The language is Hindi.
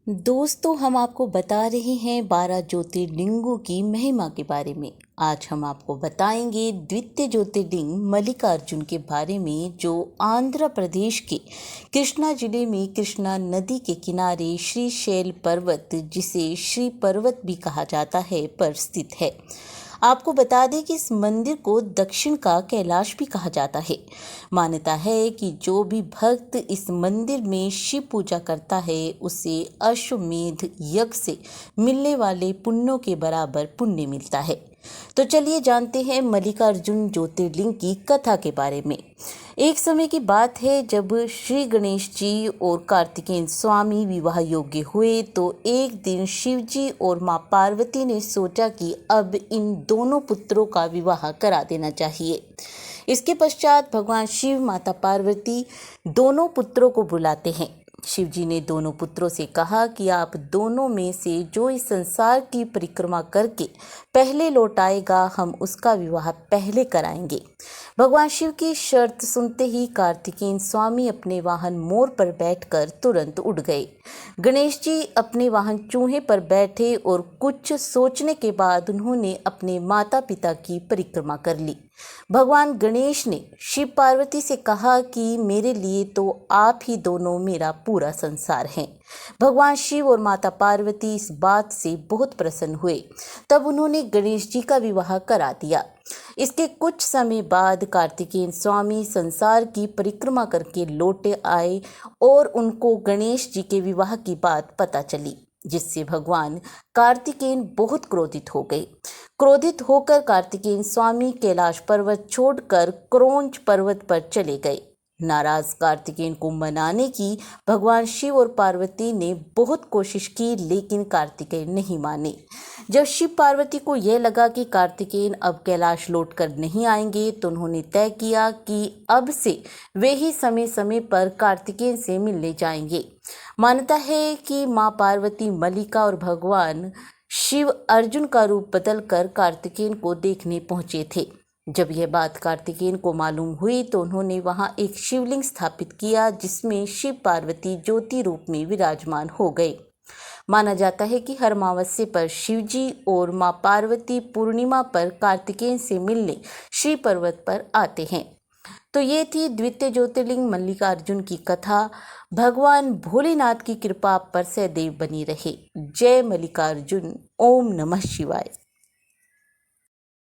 दोस्तों, हम आपको बता रहे हैं 12 ज्योतिर्लिंगों की महिमा के बारे में। आज हम आपको बताएंगे द्वितीय ज्योतिर्लिंग मल्लिकार्जुन के बारे में, जो आंध्र प्रदेश के कृष्णा जिले में कृष्णा नदी के किनारे श्रीशैल पर्वत, जिसे श्री पर्वत भी कहा जाता है, पर स्थित है। आपको बता दें कि इस मंदिर को दक्षिण का कैलाश भी कहा जाता है। मान्यता है कि जो भी भक्त इस मंदिर में शिव पूजा करता है, उसे अश्वमेध यज्ञ से मिलने वाले पुण्यों के बराबर पुण्य मिलता है। तो चलिए जानते हैं मल्लिकार्जुन ज्योतिर्लिंग की कथा के बारे में। एक समय की बात है, जब श्री गणेश जी और कार्तिकेय स्वामी विवाह योग्य हुए, तो एक दिन शिव जी और माँ पार्वती ने सोचा कि अब इन दोनों पुत्रों का विवाह करा देना चाहिए। इसके पश्चात भगवान शिव माता पार्वती दोनों पुत्रों को बुलाते हैं। शिव जी ने दोनों पुत्रों से कहा कि आप दोनों में से जो इस संसार की परिक्रमा करके पहले लौट आएगा, हम उसका विवाह पहले कराएंगे। भगवान शिव की शर्त सुनते ही कार्तिकेय स्वामी अपने वाहन मोर पर बैठकर तुरंत उड़ गए। गणेश जी अपने वाहन चूहे पर बैठे और कुछ सोचने के बाद उन्होंने अपने माता पिता की परिक्रमा कर ली। भगवान गणेश ने शिव पार्वती से कहा कि मेरे लिए तो आप ही दोनों मेरा पूरा संसार हैं। भगवान शिव और माता पार्वती इस बात से बहुत प्रसन्न हुए। तब उन्होंने गणेश जी का विवाह करा दिया। इसके कुछ समय बाद कार्तिकेय स्वामी संसार की परिक्रमा करके लौटे आए और उनको गणेश जी के विवाह की बात पता चली, जिससे भगवान कार्तिकेय बहुत क्रोधित हो गए। क्रोधित होकर कार्तिकेय स्वामी कैलाश पर्वत छोड़कर क्रौंच पर्वत पर चले गए। नाराज कार्तिकेय को मनाने की भगवान शिव और पार्वती ने बहुत कोशिश की, लेकिन कार्तिकेय नहीं माने। जब शिव पार्वती को यह लगा कि कार्तिकेय अब कैलाश लौटकर नहीं आएंगे, तो उन्होंने तय किया कि अब से वे ही समय समय पर कार्तिकेय से मिलने जाएंगे। मान्यता है कि माँ पार्वती मल्लिका और भगवान शिव अर्जुन का रूप बदलकर कार्तिकेय को देखने पहुंचे थे। जब यह बात कार्तिकेय को मालूम हुई, तो उन्होंने वहां एक शिवलिंग स्थापित किया, जिसमें शिव पार्वती ज्योति रूप में विराजमान हो गए। माना जाता है कि हर अमावस्या पर शिवजी और माँ पार्वती पूर्णिमा पर कार्तिकेय से मिलने श्री पर्वत पर आते हैं। तो ये थी द्वितीय ज्योतिर्लिंग मल्लिकार्जुन की कथा। भगवान भोलेनाथ की कृपा आप पर सदैव बनी रहे। जय मल्लिकार्जुन। ओम नमः शिवाय।